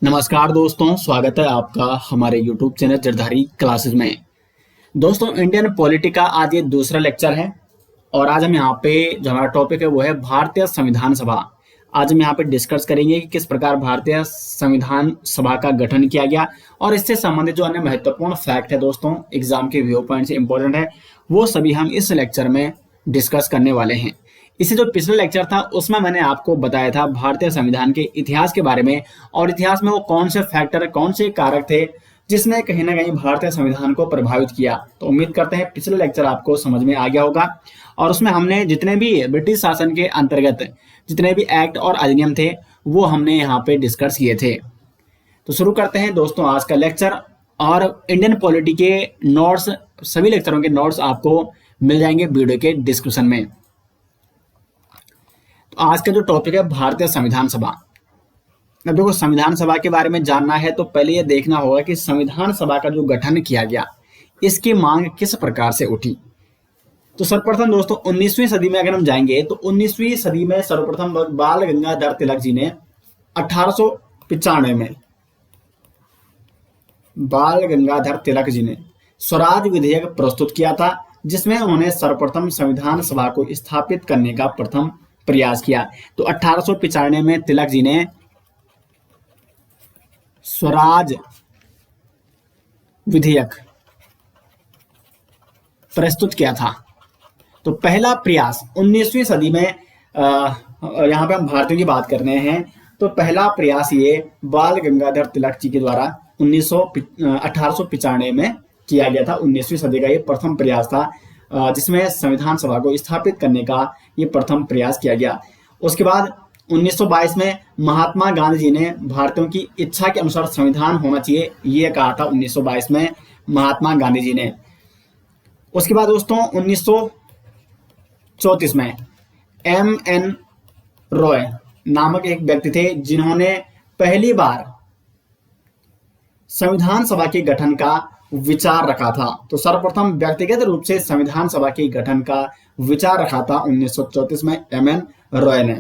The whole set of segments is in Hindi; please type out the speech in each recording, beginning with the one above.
नमस्कार दोस्तों, स्वागत है आपका हमारे YouTube चैनल जरधारी क्लासेस में। दोस्तों, इंडियन पॉलिटी का आज ये दूसरा लेक्चर है और आज हम यहाँ पे जो हमारा टॉपिक है वो है भारतीय संविधान सभा। आज हम यहाँ पे डिस्कस करेंगे कि किस प्रकार भारतीय संविधान सभा का गठन किया गया और इससे संबंधित जो अन्य महत्वपूर्ण फैक्ट है दोस्तों, एग्जाम के व्यू पॉइंट से इंपॉर्टेंट है, वो सभी हम इस लेक्चर में डिस्कस करने वाले हैं। इसे जो पिछला लेक्चर था उसमें मैंने आपको बताया था भारतीय संविधान के इतिहास के बारे में और इतिहास में वो कौन से फैक्टर, कौन से कारक थे जिसने कहीं ना कहीं भारतीय संविधान को प्रभावित किया। तो उम्मीद करते हैं पिछला लेक्चर आपको समझ में आ गया होगा और उसमें हमने जितने भी ब्रिटिश शासन के अंतर्गत जितने भी एक्ट और अधिनियम थे वो हमने यहाँ पे डिस्कस किए थे। तो शुरू करते हैं दोस्तों आज का लेक्चर। और इंडियन पॉलिटी के नोट्स, सभी लेक्चरों के नोट्स आपको मिल जाएंगे वीडियो के डिस्क्रिप्शन में। तो आज का जो टॉपिक है भारतीय संविधान सभा। अब देखो, संविधान सभा के बारे में जानना है तो पहले ये देखना होगा कि संविधान सभा का जो गठन किया गया इसकी मांग किस प्रकार से उठी। तो सर्वप्रथम दोस्तों 19वीं सदी में अगर हम जाएंगे तो 19वीं सदी में सर्वप्रथम बाल गंगाधर तिलक जी ने 1895 में बाल गंगाधर तिलक जी ने स्वराज विधेयक प्रस्तुत किया था, जिसमें उन्होंने सर्वप्रथम संविधान सभा को स्थापित करने का प्रथम प्रयास किया। तो 1895 में तिलक जी ने स्वराज विधेयक प्रस्तुत किया था। तो पहला प्रयास 19वीं सदी में यहां पे हम भारतीयों की बात कर रहे हैं, तो पहला प्रयास ये बाल गंगाधर तिलक जी के द्वारा 1895 में किया गया था। 19वीं सदी का ये प्रथम प्रयास था जिसमें संविधान सभा को स्थापित करने का ये प्रथम प्रयास किया गया। उसके बाद 1922 में महात्मा गांधी जी ने भारतीयों की इच्छा के अनुसार संविधान होना चाहिए, ये कहा था 1922 में महात्मा गांधी जी ने। उसके बाद दोस्तों 1934 में M.N. रॉय नामक एक व्यक्ति थे जिन्होंने पहली बार संविधान सभा के गठन का विचार रखा था। तो सर्वप्रथम व्यक्तिगत रूप से संविधान सभा के गठन का विचार रखा था 1934 में M.N. रॉय ने।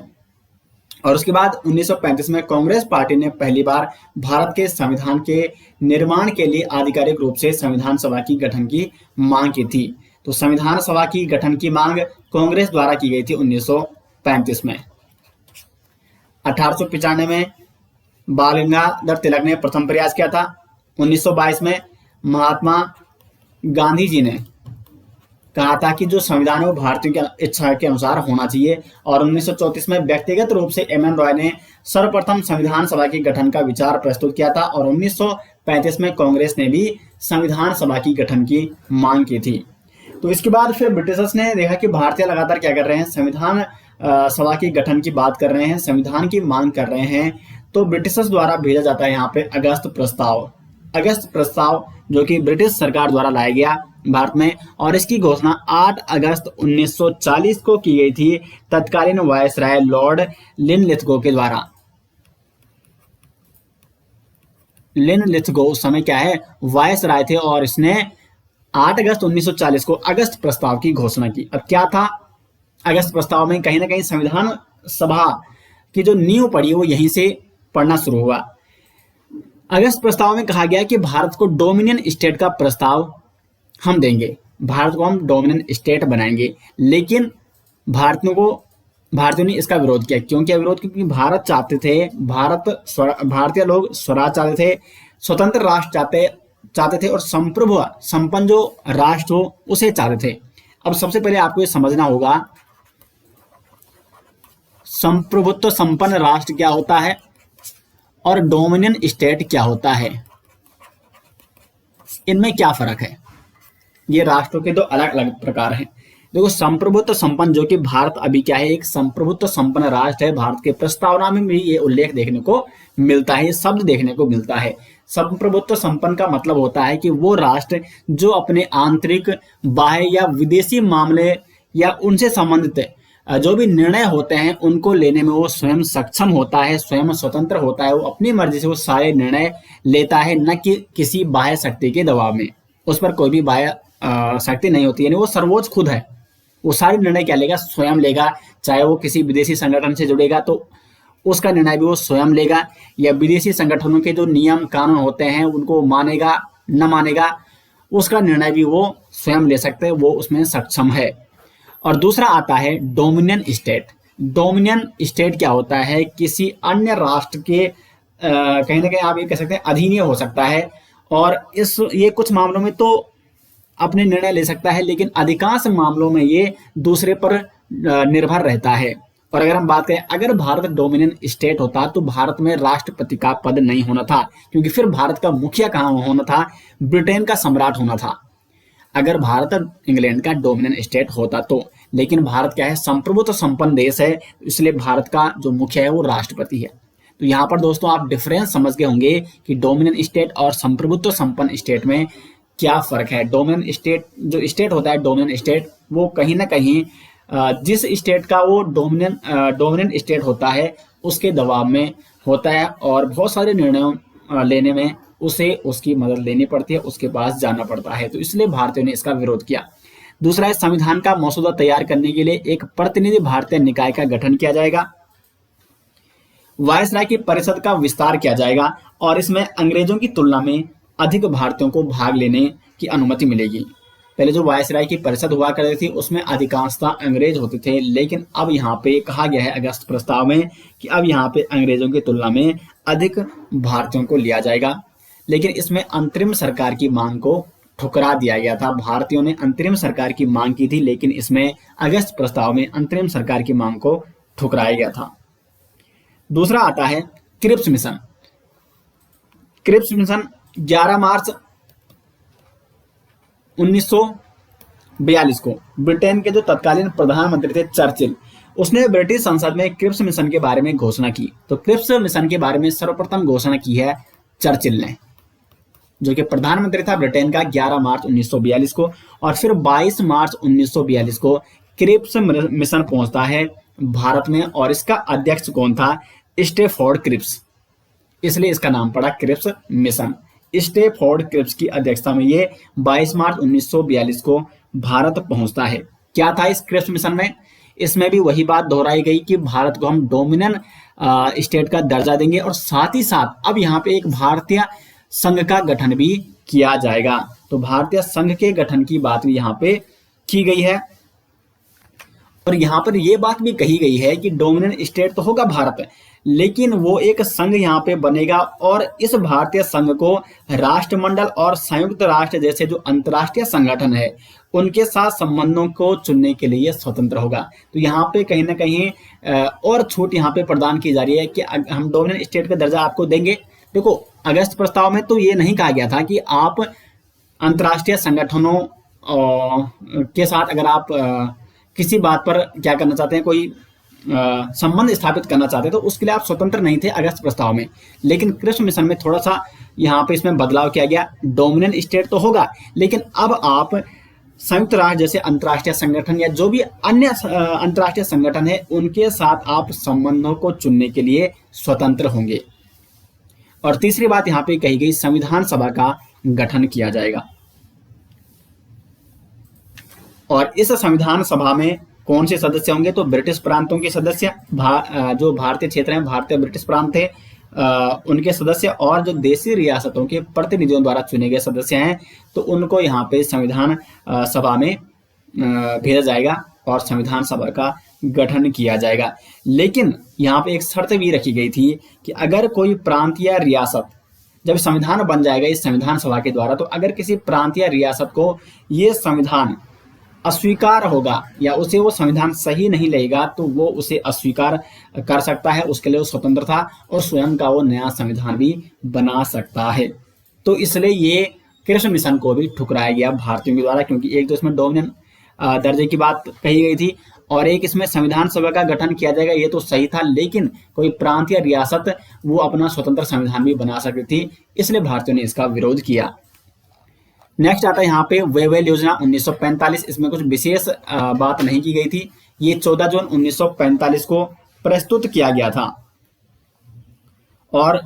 और उसके बाद 1935 में कांग्रेस पार्टी ने पहली बार भारत के संविधान के निर्माण के लिए आधिकारिक रूप से संविधान सभा की गठन की मांग की थी। तो संविधान सभा की गठन की मांग कांग्रेस द्वारा की गई थी 1935 में। 1895 में बाल गंगाधर तिलक ने प्रथम प्रयास किया था। 1922 में महात्मा गांधी जी ने कहा था कि जो संविधान है वो भारतीयों की इच्छा के अनुसार होना चाहिए। और 1934 में व्यक्तिगत रूप से M.N. रॉय ने सर्वप्रथम संविधान सभा के गठन का विचार प्रस्तुत किया था। और 1935 में कांग्रेस ने भी संविधान सभा की गठन की मांग की थी। तो इसके बाद फिर ब्रिटिशर्स ने देखा कि भारतीय लगातार क्या कर रहे हैं, संविधान सभा की गठन की बात कर रहे हैं, संविधान की मांग कर रहे हैं। तो ब्रिटिशर्स द्वारा भेजा जाता है यहाँ पे अगस्त प्रस्ताव जो कि ब्रिटिश सरकार द्वारा लाया गया भारत में। और इसकी घोषणा 8 अगस्त 1940 को की गई थी तत्कालीन वायसराय लॉर्ड लिनलिथगो के द्वारा। लिनलिथगो उस समय क्या है, वायसराय थे और इसने 8 अगस्त 1940 को अगस्त प्रस्ताव की घोषणा की। अब क्या था अगस्त प्रस्ताव में, कहीं ना कहीं संविधान सभा की जो नींव पड़ी वो यहीं से पढ़ना शुरू हुआ। अगस्त प्रस्ताव में कहा गया कि भारत को डोमिनियन स्टेट का प्रस्ताव हम देंगे, भारत को हम डोमिनियन स्टेट बनाएंगे। लेकिन भारतीयों ने इसका विरोध किया। क्यों किया विरोध? क्योंकि भारत चाहते थे, भारतीय लोग स्वराज चाहते थे, स्वतंत्र राष्ट्र चाहते थे और संपन्न जो राष्ट्र हो उसे चाहते थे। अब सबसे पहले आपको ये समझना होगा संप्रभुत्व संपन्न राष्ट्र क्या होता है और डोमिनियन स्टेट क्या होता है, इनमें क्या फर्क है। ये राष्ट्रों के दो अलग अलग प्रकार हैं। देखो, संप्रभुत्व संपन्न, जो कि भारत अभी क्या है, एक संप्रभुत्व संपन्न राष्ट्र है। भारत के प्रस्तावना में भी ये उल्लेख देखने को मिलता है, ये शब्द देखने को मिलता है। संप्रभुत्व संपन्न का मतलब होता है कि वो राष्ट्र जो अपने आंतरिक, बाह्य या विदेशी मामले या उनसे संबंधित जो भी निर्णय होते हैं उनको लेने में वो स्वयं सक्षम होता है, स्वयं स्वतंत्र होता है, वो अपनी मर्जी से वो सारे निर्णय लेता है, न कि किसी बाह्य शक्ति के दबाव में। उस पर कोई भी बाह्य शक्ति नहीं होती, यानी वो सर्वोच्च खुद है। वो सारे निर्णय क्या लेगा, स्वयं लेगा। चाहे वो किसी विदेशी संगठन से जुड़ेगा तो उसका निर्णय भी वो स्वयं लेगा, या विदेशी संगठनों के जो नियम कानून होते हैं उनको मानेगा न मानेगा, उसका निर्णय भी वो स्वयं ले सकते हैं, वो उसमें सक्षम है। और दूसरा आता है डोमिनियन स्टेट। डोमिनियन स्टेट क्या होता है? किसी अन्य राष्ट्र के कहीं ना कहीं आप ये कह सकते हैं अधीन हो सकता है, और ये कुछ मामलों में तो अपने निर्णय ले सकता है, लेकिन अधिकांश मामलों में ये दूसरे पर निर्भर रहता है। और अगर हम बात करें, अगर भारत डोमिनियन स्टेट होता तो भारत में राष्ट्रपति का पद नहीं होना था, क्योंकि फिर भारत का मुखिया कहाँ होना था? ब्रिटेन का सम्राट होना था, अगर भारत इंग्लैंड का डोमिनियन स्टेट होता तो। लेकिन भारत क्या है? संप्रभुत्व संपन्न देश है, इसलिए भारत का जो मुखिया है वो राष्ट्रपति है। तो यहाँ पर दोस्तों आप डिफरेंस समझ गए होंगे कि डोमिनियन स्टेट और संप्रभुत्व संपन्न स्टेट में क्या फर्क है। डोमिनियन स्टेट जो स्टेट होता है, डोमिनियन स्टेट, वो कहीं ना कहीं जिस स्टेट का वो डोमिनियन स्टेट होता है उसके दबाव में होता है, और बहुत सारे निर्णयों लेने में उसे उसकी मदद लेनी पड़ती है, उसके पास जाना पड़ता है। तो इसलिए भारतीयों ने इसका विरोध किया। दूसरा है, संविधान का मसौदा तैयार करने के लिए एक प्रतिनिधि भारतीय निकाय का गठन किया जाएगा। वायसराय की परिषद का विस्तार किया जाएगा, और इसमें अंग्रेजों की तुलना में अधिक भारतीयों को भाग लेने की अनुमति मिलेगी। पहले जो वायसराय की परिषद हुआ करती थी उसमें अधिकांशतः अंग्रेज होते थे, लेकिन अब यहाँ पे कहा गया है अगस्त प्रस्ताव में कि अब यहाँ पे अंग्रेजों की तुलना में अधिक भारतीयों को लिया जाएगा। लेकिन इसमें अंतरिम सरकार की मांग को ठुकरा दिया गया था। भारतीयों ने अंतरिम सरकार की मांग की थी, लेकिन इसमें अगस्त प्रस्ताव में अंतरिम सरकार की मांग को ठुकराया गया था। दूसरा आता है क्रिप्स मिशन। क्रिप्स मिशन 11 मार्च 1942 को ब्रिटेन के जो तत्कालीन प्रधानमंत्री थे चर्चिल, उसने ब्रिटिश संसद में क्रिप्स मिशन के बारे में घोषणा की। तो क्रिप्स मिशन के बारे में सर्वप्रथम घोषणा की है चर्चिल ने, जो कि प्रधानमंत्री था ब्रिटेन का, 11 मार्च 1942 को। और फिर 22 मार्च 1942 को क्रिप्स मिशन पहुंचता है भारत में, और इसका अध्यक्ष कौन था? स्टैफोर्ड क्रिप्स, इसलिए इसका नाम पड़ा क्रिप्स मिशन। स्टैफोर्ड क्रिप्स की अध्यक्षता में ये 22 मार्च 1942 को भारत पहुंचता है। क्या था इस क्रिप्स मिशन में? इसमें भी वही बात दोहराई गई कि भारत को हम डोमिनियन स्टेट का दर्जा देंगे, और साथ ही साथ अब यहाँ पे एक भारतीय संघ का गठन भी किया जाएगा। तो भारतीय संघ के गठन की बात भी यहाँ पे की गई है, और यहाँ पर यह बात भी कही गई है कि डोमिनियन स्टेट तो होगा भारत, लेकिन वो एक संघ यहाँ पे बनेगा, और इस भारतीय संघ को राष्ट्रमंडल और संयुक्त राष्ट्र जैसे जो अंतर्राष्ट्रीय संगठन है उनके साथ संबंधों को चुनने के लिए स्वतंत्र होगा। तो यहाँ पे कहीं ना कहीं और छूट यहाँ पे प्रदान की जा रही है कि हम डोमिनियन स्टेट का दर्जा आपको देंगे। देखो, अगस्त प्रस्ताव में तो ये नहीं कहा गया था कि आप अंतर्राष्ट्रीय संगठनों के साथ अगर आप किसी बात पर क्या करना चाहते हैं, कोई संबंध स्थापित करना चाहते हैं, तो उसके लिए आप स्वतंत्र नहीं थे अगस्त प्रस्ताव में। लेकिन क्रिप्स मिशन में थोड़ा सा यहाँ पे इसमें बदलाव किया गया। डोमिनियन स्टेट तो होगा, लेकिन अब आप संयुक्त राष्ट्र जैसे अंतर्राष्ट्रीय संगठन या जो भी अन्य अंतर्राष्ट्रीय संगठन है उनके साथ आप संबंधों को चुनने के लिए स्वतंत्र होंगे। और तीसरी बात यहाँ पे कही गई, संविधान सभा का गठन किया जाएगा। और इस संविधान सभा में कौन से सदस्य होंगे? तो ब्रिटिश प्रांतों के सदस्य, जो भारतीय क्षेत्र हैं, भारतीय ब्रिटिश प्रांत थे, उनके सदस्य, और जो देशी रियासतों के प्रतिनिधियों द्वारा चुने गए सदस्य हैं, तो उनको यहाँ पे संविधान सभा में भेजा जाएगा और संविधान सभा का गठन किया जाएगा। लेकिन यहाँ पे एक शर्त भी रखी गई थी कि अगर कोई प्रांत या रियासत, जब संविधान बन जाएगा इस संविधान सभा के द्वारा, तो अगर किसी प्रांत या रियासत को ये संविधान अस्वीकार होगा या उसे वो संविधान सही नहीं लगेगा, तो वो उसे अस्वीकार कर सकता है। उसके लिए वो स्वतंत्र था और स्वयं का वो नया संविधान भी बना सकता है। तो इसलिए ये क्रिप्स मिशन को भी ठुकराया गया भारतीयों के द्वारा, क्योंकि एक तो इसमें डोमिनियन दर्जे की बात कही गई थी, और एक इसमें संविधान सभा का गठन किया जाएगा, ये तो सही था, लेकिन कोई प्रांत या रियासत वो अपना स्वतंत्र संविधान भी बना सकती थी, इसलिए भारतीयों ने इसका विरोध किया। नेक्स्ट आता है यहाँ पे वेवेल योजना 1945। इसमें कुछ विशेष बात नहीं की गई थी। ये 14 जून 1945 को प्रस्तुत किया गया था, और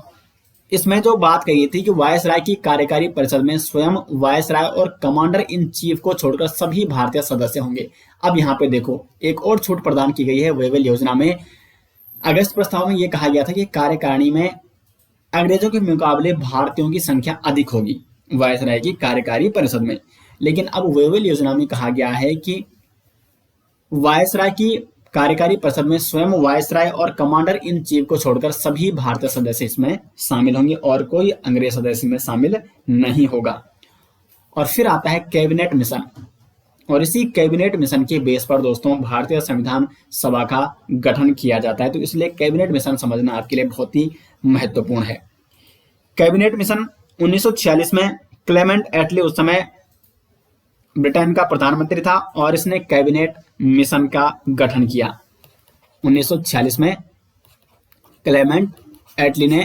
इसमें जो बात कही थी कि वायसराय की कार्यकारी परिषद में स्वयं वायसराय और कमांडर इन चीफ को छोड़कर सभी भारतीय सदस्य होंगे। अब यहाँ पे देखो, एक और छूट प्रदान की गई है वेवेल योजना में। अगस्त प्रस्ताव में यह कहा गया था कि कार्यकारिणी में अंग्रेजों के मुकाबले भारतीयों की संख्या अधिक होगी वायसराय की कार्यकारी परिषद में। लेकिन अब वेवेल योजना में कहा गया है कि वायसराय की कार्यकारी परिषद में स्वयं वायसराय और कमांडर इन चीफ को छोड़कर सभी भारतीय सदस्य इसमें शामिल होंगे और कोई अंग्रेज सदस्य में शामिल नहीं होगा। और फिर आता है कैबिनेट मिशन, और इसी कैबिनेट मिशन के बेस पर दोस्तों भारतीय संविधान सभा का गठन किया जाता है। तो इसलिए कैबिनेट मिशन समझना आपके लिए बहुत ही महत्वपूर्ण है। कैबिनेट मिशन 1946 में क्लेमेंट एटली उस समय ब्रिटेन का प्रधानमंत्री था और इसने कैबिनेट मिशन का गठन किया। 1946 में क्लेमेंट एटली ने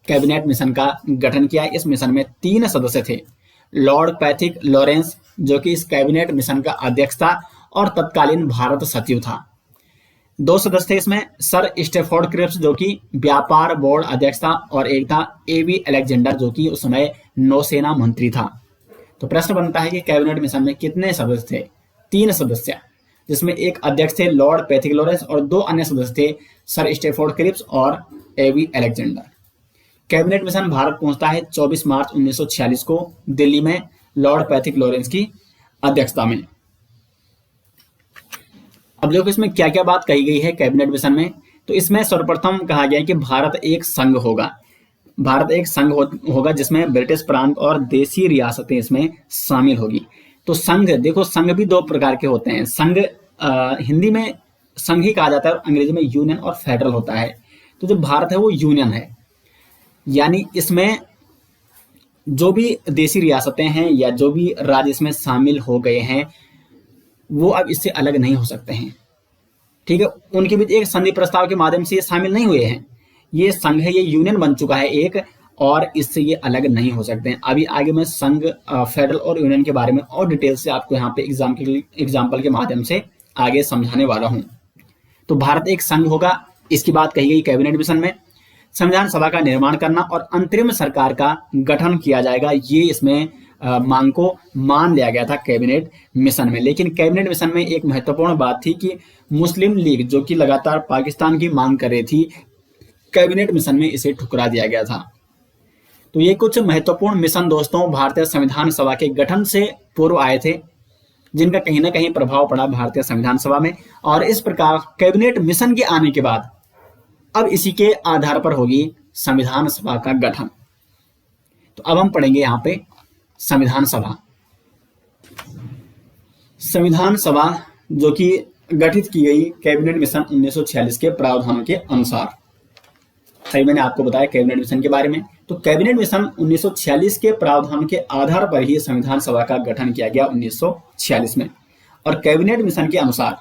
कैबिनेट मिशन का गठन किया। इस मिशन में 3 सदस्य थे, लॉर्ड पैथिक लॉरेंस जो कि इस कैबिनेट मिशन का अध्यक्ष था और तत्कालीन भारत सचिव था। 2 सदस्य थे इसमें, सर स्टेफोर्ड क्रिप्स जो कि व्यापार बोर्ड अध्यक्ष था और एक था एवी अलेक्जेंडर जो कि उस समय नौसेना मंत्री था। तो प्रश्न बनता है कि कैबिनेट मिशन में कितने सदस्य थे? 3 सदस्य, जिसमें एक अध्यक्ष थे लॉर्ड पैथिक लॉरेंस और 2 अन्य सदस्य थे सर स्टेफोर्ड क्रिप्स और एवी अलेक्जेंडर। कैबिनेट मिशन भारत पहुंचता है 24 मार्च 1946 को दिल्ली में लॉर्ड पैथिक लॉरेंस की अध्यक्षता में। अब देखो इसमें क्या क्या बात कही गई है कैबिनेट मिशन में। तो इसमें सर्वप्रथम कहा गया है कि भारत एक संघ होगा, भारत एक संघ होगा जिसमें ब्रिटिश प्रांत और देशी रियासतें इसमें शामिल होगी। तो संघ, देखो संघ भी 2 प्रकार के होते हैं। संघ हिंदी में संघ ही कहा जाता है और अंग्रेजी में यूनियन और फेडरल होता है। तो जो भारत है वो यूनियन है, यानी इसमें जो भी देशी रियासतें हैं या जो भी राज्य इसमें शामिल हो गए हैं वो अब इससे अलग नहीं हो सकते हैं। ठीक है, उनके बीच एक संधि प्रस्ताव के माध्यम से ये शामिल नहीं हुए हैं। ये संघ है, ये यूनियन बन चुका है एक, और इससे ये अलग नहीं हो सकते हैं। अभी आगे मैं संघ, फेडरल और यूनियन के बारे में और डिटेल से आपको यहाँ पे एग्जाम्पल के माध्यम से आगे समझाने वाला हूँ। तो भारत एक संघ होगा, इसकी बात कही गई कैबिनेट मिशन में। संविधान सभा का निर्माण करना और अंतरिम सरकार का गठन किया जाएगा, ये इसमें मांग को मान लिया गया था कैबिनेट मिशन में। लेकिन कैबिनेट मिशन में एक महत्वपूर्ण बात थी कि मुस्लिम लीग जो कि लगातार पाकिस्तान की मांग कर रही थी, कैबिनेट मिशन में इसे ठुकरा दिया गया था। तो ये कुछ महत्वपूर्ण मिशन दोस्तों भारतीय संविधान सभा के गठन से पूर्व आए थे, जिनका कहीं ना कहीं प्रभाव पड़ा भारतीय संविधान सभा में। और इस प्रकार कैबिनेट मिशन के आने के बाद अब इसी के आधार पर होगी संविधान सभा का गठन। तो अब हम पढ़ेंगे यहाँ पे संविधान सभा। संविधान सभा जो कि गठित की गई कैबिनेट मिशन 1946 के प्रावधानों के अनुसार। सही, मैंने आपको बताया कैबिनेट मिशन के बारे में। तो कैबिनेट मिशन 1946 के प्रावधानों के आधार पर ही संविधान सभा का गठन किया गया 1946 में। और कैबिनेट मिशन के अनुसार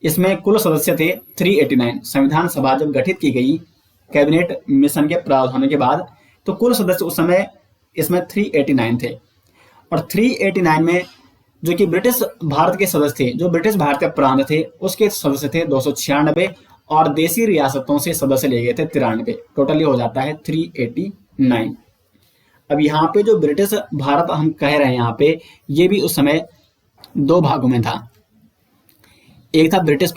इसमें कुल सदस्य थे 389। संविधान सभा जब गठित की गई कैबिनेट मिशन के प्रावधानों के बाद, तो कुल सदस्य उस समय इसमें 389 थे। और 389 में जो कि ब्रिटिश भारत के सदस्य थे, जो ब्रिटिश भारत के प्रांत थे उसके सदस्य थे 296 और देशी रियासतों से सदस्य ले गए थे 93। टोटली हो जाता है 389। अब यहाँ पे जो ब्रिटिश भारत हम कह रहे हैं यहाँ पे, ये भी उस समय 2 भागों में था। एक था ब्रिटिश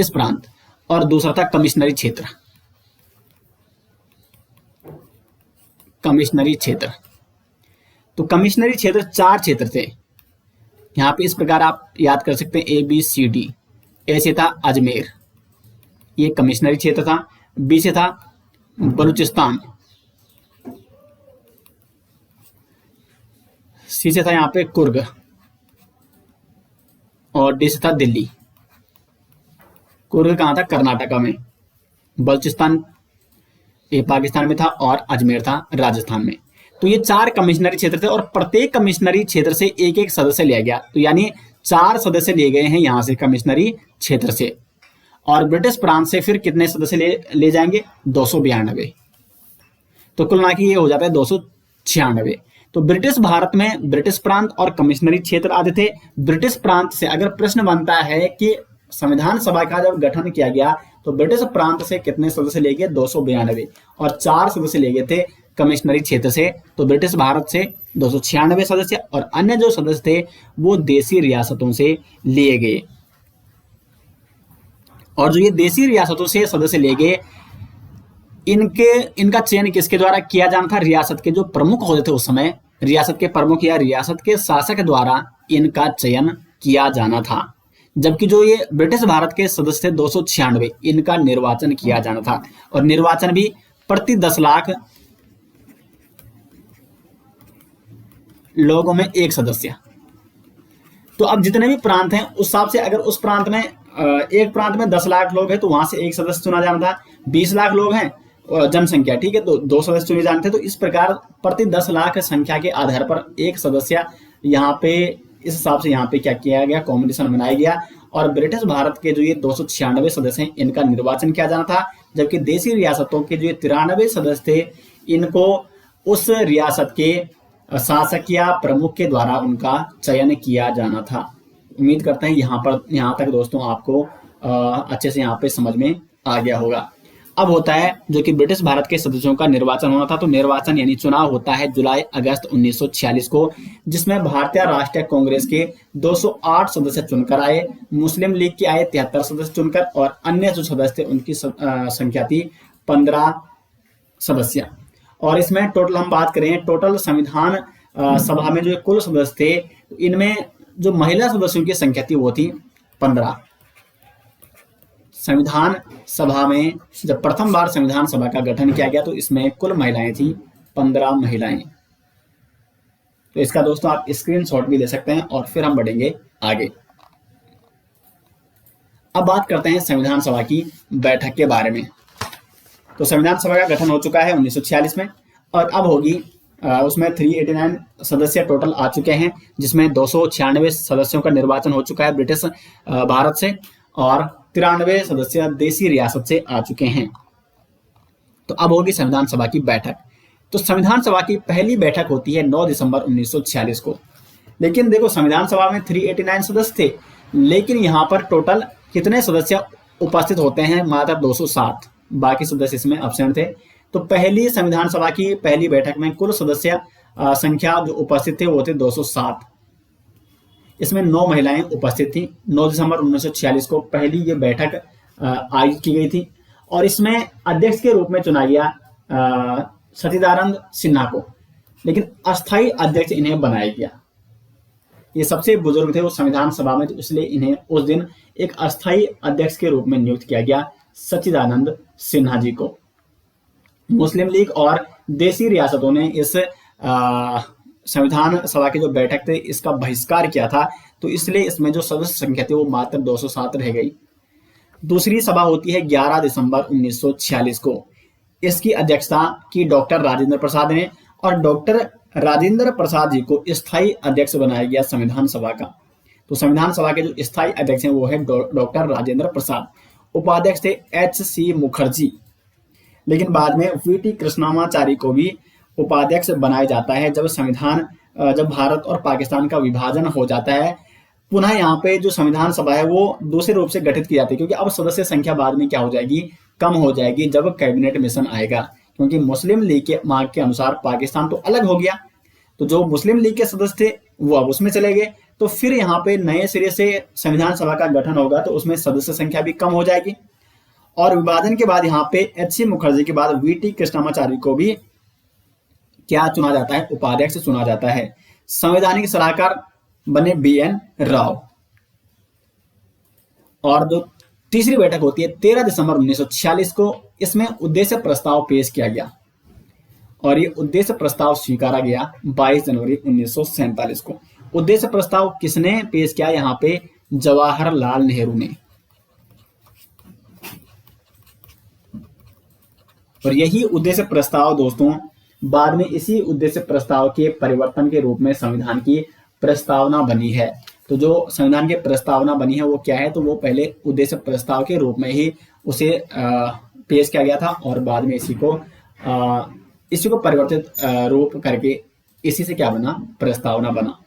प्रांत और दूसरा था कमिश्नरी क्षेत्र। तो कमिश्नरी क्षेत्र 4 क्षेत्र थे। यहाँ पे इस प्रकार आप याद कर सकते हैं ABCD। ए से था अजमेर, ये कमिश्नरी क्षेत्र था। बी से था बलूचिस्तान, सी से था यहाँ पे कुर्ग और डी से था दिल्ली। कुर्ग कहाँ था? कर्नाटका में। बलूचिस्तान ये पाकिस्तान में था और अजमेर था राजस्थान में। तो ये 4 कमिश्नरी क्षेत्र थे और प्रत्येक कमिश्नरी क्षेत्र से एक एक सदस्य लिया गया। तो यानी 4 सदस्य लिए गए हैं यहाँ से कमिश्नरी क्षेत्र से। और ब्रिटिश प्रांत से फिर कितने सदस्य ले जाएंगे? 292। तो कुल मिला के ये हो जाता है 296। तो ब्रिटिश भारत में ब्रिटिश प्रांत और कमिश्नरी क्षेत्र आते थे। ब्रिटिश प्रांत से अगर प्रश्न बनता है कि संविधान सभा का जब गठन किया गया तो ब्रिटिश प्रांत से कितने सदस्य ले गए? 292 और 4 सदस्य ले गए थे कमिश्नरी क्षेत्र से। तो ब्रिटिश भारत से 296 सदस्य और अन्य जो सदस्य थे वो देशी रियासतों से लिए गए। और जो ये देसी रियासतों से सदस्य ले गए, इनका चयन किसके द्वारा किया जाना था? रियासत के जो प्रमुख होते थे उस समय, रियासत के प्रमुख या रियासत के शासक द्वारा इनका चयन किया जाना था। जबकि जो ये ब्रिटिश भारत के सदस्य थे 296, इनका निर्वाचन किया जाना था, और निर्वाचन भी प्रति 10 लाख लोगों में एक सदस्य। तो अब जितने भी प्रांत हैं उस हिसाब से, अगर उस प्रांत में एक प्रांत में 10 लाख लोग हैं तो वहां से एक सदस्य चुना जाना था। 20 लाख लोग हैं जनसंख्या, ठीक है, तो 2 सदस्य चुने जाने थे। तो इस प्रकार प्रति 10 लाख संख्या के आधार पर एक सदस्य यहाँ पे, इस हिसाब से यहाँ पे क्या किया गया, कॉम्बिनेशन बनाया गया। और ब्रिटिश भारत के जो ये 296 सदस्य हैं इनका निर्वाचन किया जाना था, जबकि देसी रियासतों के जो 93 सदस्य थे इनको उस रियासत के शासक या प्रमुख के द्वारा उनका चयन किया जाना था। उम्मीद करते हैं यहाँ तक दोस्तों आपको अच्छे से यहाँ पे समझ में आ गया होगा। अब होता है जो कि ब्रिटिश भारत के सदस्यों का निर्वाचन होना था। तो निर्वाचन यानी चुनाव होता है जुलाई अगस्त 1946 को, जिसमें भारतीय राष्ट्रीय कांग्रेस के 208 सदस्य चुनकर आए, मुस्लिम लीग के आए 73 सदस्य चुनकर, और अन्य जो सदस्य थे उनकी संख्या थी 15 सदस्य। और इसमें टोटल हम बात करें, टोटल संविधान सभा में जो कुल सदस्य थे, इनमें जो महिला सदस्यों की संख्या थी वो थी 15। संविधान सभा में जब प्रथम बार संविधान सभा का गठन किया गया तो इसमें कुल महिलाएं थी 15 महिलाएं। तो इसका दोस्तों आप स्क्रीनशॉट भी ले सकते हैं और फिर हम बढ़ेंगे आगे। अब बात करते हैं संविधान सभा की बैठक के बारे में। तो संविधान सभा का गठन हो चुका है 1946 में, और अब होगी उसमें 389 सदस्य टोटल आ चुके हैं, जिसमें 296 सदस्यों का निर्वाचन हो चुका है ब्रिटिश भारत से, और 93 सदस्य देसी रियासत से आ चुके हैं। तो अब होगी संविधान सभा की बैठक। तो संविधान सभा की पहली बैठक होती है 9 दिसंबर 1946 को। लेकिन देखो, संविधान सभा में 389 सदस्य थे, लेकिन यहाँ पर टोटल कितने सदस्य उपस्थित होते हैं? मात्र 207, बाकी सदस्य इसमें अब्सेंट थे। तो पहली संविधान सभा की पहली बैठक में कुल सदस्य संख्या जो उपस्थित थे वो थे 207। इसमें 9 महिलाएं उपस्थित थी। 9 दिसंबर 1946 को पहली ये बैठक आयोजित की गई थी, और इसमें अध्यक्ष के रूप में चुना गया सच्चिदानंद सिन्हा को, लेकिन अस्थायी अध्यक्ष इन्हें बनाया गया। ये सबसे बुजुर्ग थे उस संविधान सभा में, तो इसलिए इन्हें उस दिन एक अस्थायी अध्यक्ष के रूप में नियुक्त किया गया सच्चिदानंद सिन्हा जी को। मुस्लिम लीग और देसी रियासतों ने इस संविधान सभा की जो बैठक थे इसका बहिष्कार किया था, तो इसलिए इसमें जो सदस्य संख्या थी वो मात्र 207 रह गई। दूसरी सभा होती है 11 दिसंबर 1946 को। इसकी अध्यक्षता की डॉक्टर राजेंद्र प्रसाद ने, और डॉक्टर राजेंद्र प्रसाद जी को स्थायी अध्यक्ष बनाया गया संविधान सभा का। तो संविधान सभा के जो स्थायी अध्यक्ष हैं वो है डॉक्टर राजेंद्र प्रसाद। उपाध्यक्ष थे HC मुखर्जी, लेकिन बाद में VT कृष्णमाचारी को भी उपाध्यक्ष बनाया जाता है। जब भारत और पाकिस्तान का विभाजन हो जाता है, पुनः यहाँ पे जो संविधान सभा है वो दूसरे रूप से गठित की जाती है, क्योंकि अब सदस्य संख्या बाद में क्या हो जाएगी, कम हो जाएगी जब कैबिनेट मिशन आएगा, क्योंकि मुस्लिम लीग के मांग के अनुसार पाकिस्तान तो अलग हो गया, तो जो मुस्लिम लीग के सदस्य थे वो अब उसमें चले गए। तो फिर यहाँ पे नए सिरे से संविधान सभा का गठन होगा, तो उसमें सदस्य संख्या भी कम हो जाएगी। और विभाजन के बाद यहाँ पे HC मुखर्जी के बाद VT कृष्णमाचारी को भी क्या चुना जाता है, उपाध्यक्ष चुना जाता है। संवैधानिक सलाहकार बने BN राव। और जो तीसरी बैठक होती है 13 दिसंबर 1946 को, इसमें उद्देश्य प्रस्ताव पेश किया गया, और ये उद्देश्य प्रस्ताव स्वीकारा गया 22 जनवरी 1947 को। उद्देश्य प्रस्ताव किसने पेश किया? यहाँ पे जवाहरलाल नेहरू ने। और यही उद्देश्य प्रस्ताव दोस्तों बाद में इसी उद्देश्य प्रस्ताव के परिवर्तन के रूप में संविधान की प्रस्तावना बनी है। तो जो संविधान की प्रस्तावना बनी है वो क्या है? तो वो पहले उद्देश्य प्रस्ताव के रूप में ही उसे पेश किया गया था, और बाद में इसी को परिवर्तित रूप करके इसी से क्या बना, प्रस्तावना बना।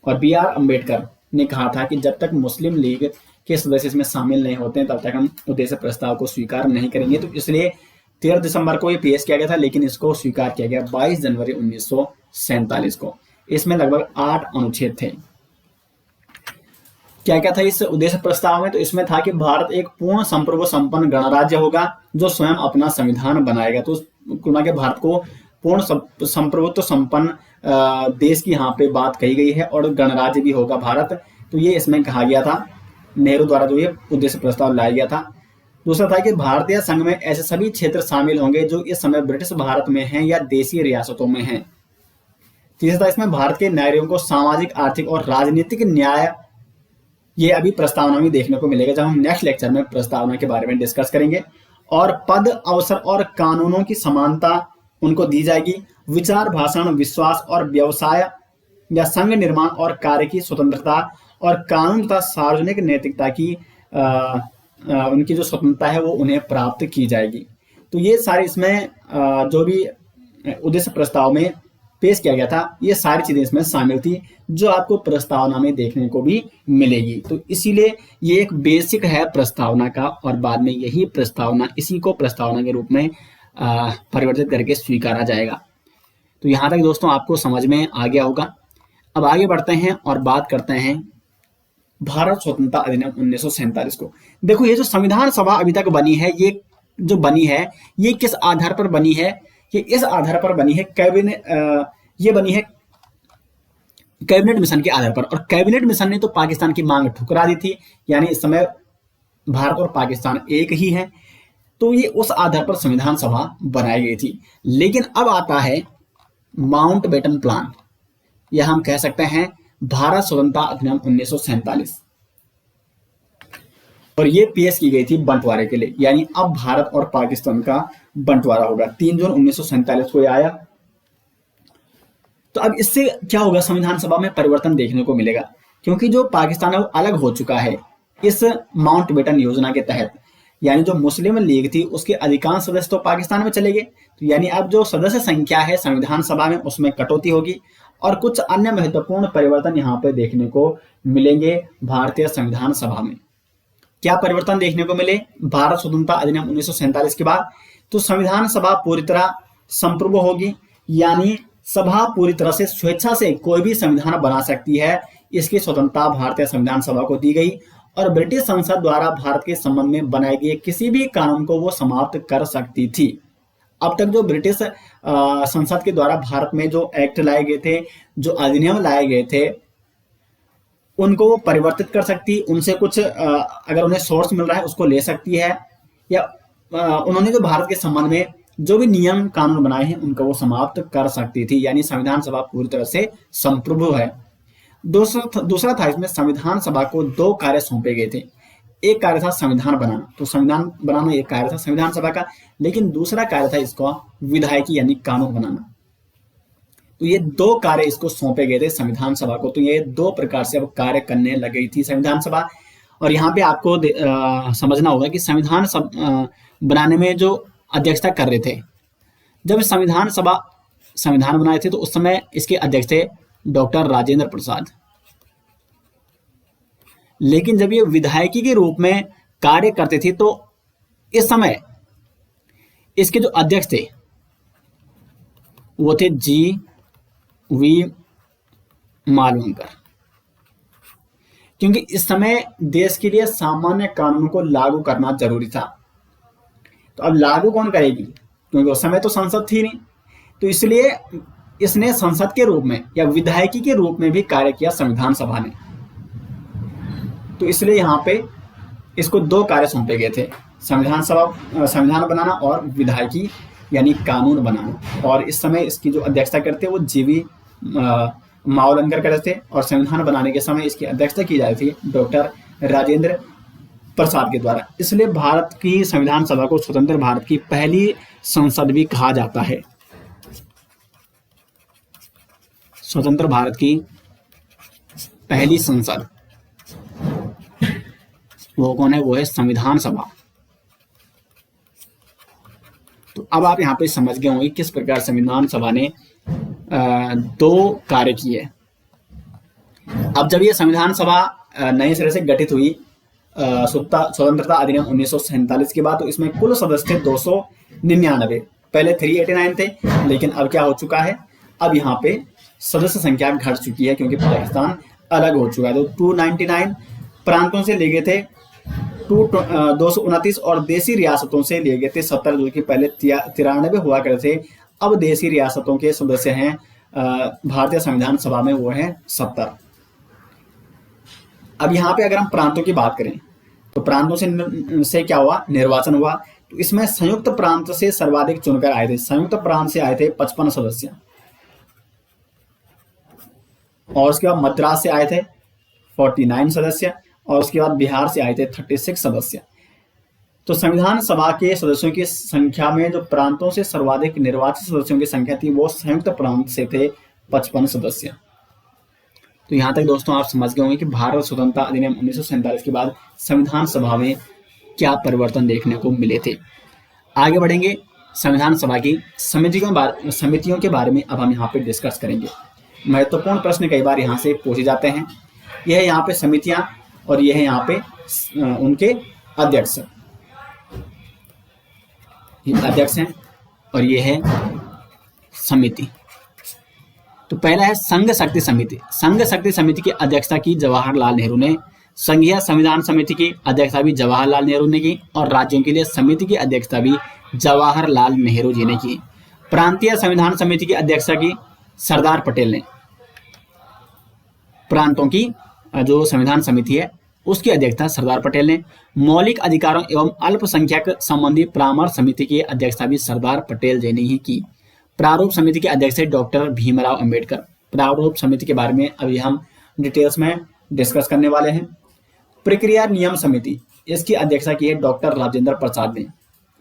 और BR अम्बेडकर ने कहा था कि जब तक मुस्लिम लीग के सदस्य इसमें शामिल नहीं होते हैं तब तक हम उद्देश्य प्रस्ताव को स्वीकार नहीं करेंगे। तो इसलिए 13 दिसंबर को ये पेश किया गया था, लेकिन इसको स्वीकार किया गया 22 जनवरी 1947 को। इसमें लगभग 8 अनुच्छेद थे। क्या क्या था इस उद्देश्य प्रस्ताव में? तो इसमें था कि भारत एक पूर्ण संप्रभु संपन्न गणराज्य होगा जो स्वयं अपना संविधान बनाएगा। तो कुल मिला के भारत को पूर्ण संप्रभुत्व संपन्न देश की यहाँ पे बात कही गई है, और गणराज्य भी होगा भारत। तो ये इसमें कहा गया था, नेहरू द्वारा जो ये उद्देश्य प्रस्ताव लाया गया था। दूसरा था कि भारतीय संघ में ऐसे सभी क्षेत्र शामिल होंगे जो इस समय ब्रिटिश भारत में हैं या देशीय रियासतों में हैं। तीसरा था इसमें भारत के नागरिकों को सामाजिक, आर्थिक और राजनीतिक न्याय, ये अभी प्रस्तावना में देखने को मिलेगा जब हम नेक्स्ट लेक्चर में प्रस्तावना के बारे में डिस्कस करेंगे। और पद, अवसर और कानूनों की समानता उनको दी जाएगी। विचार, भाषण, विश्वास और व्यवसाय या संघ निर्माण और कार्य की स्वतंत्रता और कानून तथा सार्वजनिक नैतिकता की उनकी जो स्वतंत्रता है वो उन्हें प्राप्त की जाएगी। तो ये सारे इसमें जो भी उद्देश्य प्रस्ताव में पेश किया गया था, ये सारी चीजें इसमें शामिल थी जो आपको प्रस्तावना में देखने को भी मिलेगी। तो इसीलिए ये एक बेसिक है प्रस्तावना का, और बाद में यही प्रस्तावना, इसी को प्रस्तावना के रूप में परिवर्तित करके स्वीकारा जाएगा। तो यहाँ तक दोस्तों आपको समझ में आ गया होगा। अब आगे बढ़ते हैं और बात करते हैं भारत स्वतंत्रता अधिनियम 1947 को। देखो ये जो संविधान सभा अभी तक बनी है, ये जो बनी है ये किस आधार पर बनी है? ये इस आधार पर बनी है ये बनी है कैबिनेट मिशन के आधार पर। और कैबिनेट मिशन ने तो पाकिस्तान की मांग ठुकरा दी थी, यानी इस समय भारत और पाकिस्तान एक ही है। तो ये उस आधार पर संविधान सभा बनाई गई थी। लेकिन अब आता है माउंटबेटन प्लान, या हम कह सकते हैं भारत स्वतंत्रता अधिनियम 1947, और ये पेश की गई थी बंटवारे के लिए, यानी अब भारत और पाकिस्तान का बंटवारा होगा। 3 जून 1947 को ये आया। तो अब इससे क्या होगा? संविधान सभा में परिवर्तन देखने को मिलेगा, क्योंकि जो पाकिस्तान है वो अलग हो चुका है इस माउंटबेटन योजना के तहत। यानी जो मुस्लिम लीग थी उसके अधिकांश सदस्य तो पाकिस्तान में चले गए, तो यानी अब जो सदस्य संख्या है संविधान सभा में उसमें कटौती होगी, और कुछ अन्य महत्वपूर्ण परिवर्तन यहाँ पे देखने को मिलेंगे भारतीय संविधान सभा में। क्या परिवर्तन देखने को मिले भारत स्वतंत्रता अधिनियम 1947 के बाद? तो संविधान सभा पूरी तरह संप्रभु होगी, यानी सभा पूरी तरह से स्वेच्छा से कोई भी संविधान बना सकती है, इसकी स्वतंत्रता भारतीय संविधान सभा को दी गई। और ब्रिटिश संसद द्वारा भारत के संबंध में बनाए गए किसी भी कानून को वो समाप्त कर सकती थी। अब तक जो ब्रिटिश संसद के द्वारा भारत में जो एक्ट लाए गए थे, जो अधिनियम लाए गए थे, उनको वो परिवर्तित कर सकती, उनसे कुछ अगर उन्हें सोर्स मिल रहा है उसको ले सकती है, या उन्होंने जो भारत के संबंध में जो भी नियम कानून बनाए हैं उनको वो समाप्त कर सकती थी। यानी संविधान सभा पूरी तरह से संप्रभु है। दूसरा था इसमें संविधान सभा को 2 कार्य सौंपे गए थे। एक कार्य था संविधान बनाना, तो संविधान बनाना एक कार्य था संविधान सभा का, लेकिन दूसरा कार्य था इसका विधायकी यानी कानून बनाना। तो ये 2 कार्य इसको सौंपे गए थे संविधान सभा को। तो ये 2 प्रकार से अब कार्य करने लग गई थी संविधान सभा। और यहाँ पे आपको समझना होगा कि संविधान बनाने में जो अध्यक्षता कर रहे थे, जब संविधान सभा संविधान बनाए थे तो उस समय इसके अध्यक्ष थे डॉक्टर राजेंद्र प्रसाद। लेकिन जब ये विधायकी के रूप में कार्य करते थे तो इस समय इसके जो अध्यक्ष थे वो थे जी.वी. मालवणकर, क्योंकि इस समय देश के लिए सामान्य कानून को लागू करना जरूरी था। तो अब लागू कौन करेगी? क्योंकि उस समय तो संसद थी नहीं, तो इसलिए इसने संसद के रूप में या विधायकी के रूप में भी कार्य किया संविधान सभा ने। तो इसलिए यहाँ पे इसको 2 कार्य सौंपे गए थे, संविधान बनाना और विधायकी यानी कानून बनाना। और इस समय इसकी जो अध्यक्षता करते वो जी.वी. मावलंकर करते थे, और संविधान बनाने के समय इसकी अध्यक्षता की जाती थी डॉक्टर राजेंद्र प्रसाद के द्वारा। इसलिए भारत की संविधान सभा को स्वतंत्र भारत की पहली संसद भी कहा जाता है। स्वतंत्र भारत की पहली संसद वो कौन है? वो है संविधान सभा। तो अब आप यहाँ पे समझ गए होंगे किस प्रकार संविधान सभा ने 2 कार्य किए। अब जब ये संविधान सभा नए सिरे से गठित हुई स्वतंत्रता अधिनियम 1947 के बाद, तो इसमें कुल सदस्य थे 299। पहले 389 थे, लेकिन अब क्या हो चुका है? अब यहाँ पे सदस्य संख्या घट चुकी है क्योंकि पाकिस्तान अलग हो चुका है। तो 299 प्रांतों से लिए गए थे 229 और देसी रियासतों से लिए गए थे 70, जो कि पहले 93 हुआ करते थे। अब देसी रियासतों के सदस्य हैं भारतीय संविधान सभा में, वो है 70। अब यहाँ पे अगर हम प्रांतों की बात करें तो प्रांतों से क्या हुआ, निर्वाचन हुआ। तो इसमें संयुक्त प्रांत से सर्वाधिक चुनकर आए थे। संयुक्त प्रांत से आए थे 55 सदस्य, और उसके बाद मद्रास से आए थे 49 सदस्य, और उसके बाद बिहार से आए थे 36 सदस्य। तो संविधान सभा के सदस्यों की संख्या में जो प्रांतों से सर्वाधिक निर्वाचित सदस्यों की संख्या थी वो संयुक्त प्रांत से थे 55 सदस्य। तो यहां तक दोस्तों आप समझ गए होंगे कि भारत स्वतंत्रता अधिनियम 1947 के बाद संविधान सभा में क्या परिवर्तन देखने को मिले थे। आगे बढ़ेंगे, संविधान सभा की समितियों के बारे में अब हम यहाँ पे डिस्कस करेंगे। महत्वपूर्ण प्रश्न कई बार यहाँ से पूछे जाते हैं। यह है यहाँ पे समितियां, और यह है यहाँ पे उनके अध्यक्ष। ये अध्यक्ष हैं और ये है समिति। तो पहला है संघ शक्ति समिति। संघ शक्ति समिति की अध्यक्षता की जवाहरलाल नेहरू ने। संघीय संविधान समिति की अध्यक्षता भी जवाहरलाल नेहरू ने की, और राज्यों के लिए समिति की अध्यक्षता भी जवाहरलाल नेहरू जी ने की। प्रांतीय संविधान समिति की अध्यक्षता की सरदार पटेल ने। प्रांतों की जो संविधान समिति है उसकी अध्यक्षता सरदार पटेल ने। मौलिक अधिकारों एवं अल्पसंख्यक संबंधी परामर्श समिति की अध्यक्षता भी सरदार पटेल जी ने ही की। प्रारूप समिति के अध्यक्ष है डॉक्टर भीमराव अंबेडकर। प्रारूप समिति के बारे में अभी हम डिटेल्स में डिस्कस करने वाले हैं। प्रक्रिया नियम समिति, इसकी अध्यक्षता की है डॉक्टर राजेंद्र प्रसाद ने।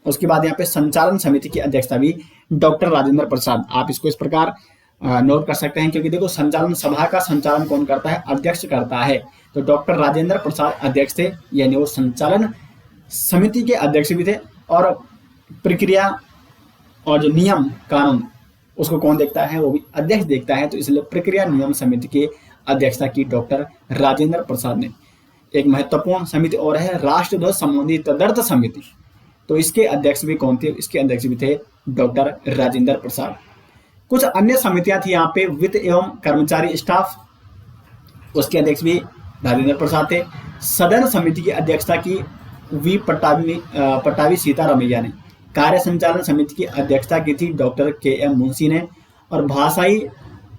उसके बाद यहाँ पे संचालन समिति की अध्यक्षता भी डॉक्टर राजेंद्र प्रसाद। आप इसको इस प्रकार नोट कर सकते हैं, क्योंकि देखो संचालन सभा का संचालन कौन करता है, अध्यक्ष करता है। तो डॉक्टर राजेंद्र प्रसाद अध्यक्ष थे, यानी वो संचालन समिति के अध्यक्ष भी थे। और प्रक्रिया और जो नियम कानून उसको कौन देखता है, वो भी अध्यक्ष देखता है। तो इसलिए प्रक्रिया नियम समिति की अध्यक्षता की डॉक्टर राजेंद्र प्रसाद ने। एक महत्वपूर्ण समिति और है राष्ट्रध्वज संबंधी तदर्थ समिति। तो इसके अध्यक्ष भी कौन थे, इसके अध्यक्ष भी थे डॉक्टर राजेंद्र प्रसाद। कुछ अन्य समितियां थी यहाँ पे, वित्त एवं कर्मचारी स्टाफ, उसके अध्यक्ष भी राजेंद्र प्रसाद थे। सदन समिति की अध्यक्षता की वी पट्टावी सीतारमैया ने। कार्य संचालन समिति की अध्यक्षता की थी डॉक्टर के.एम. मुंशी ने। और भाषाई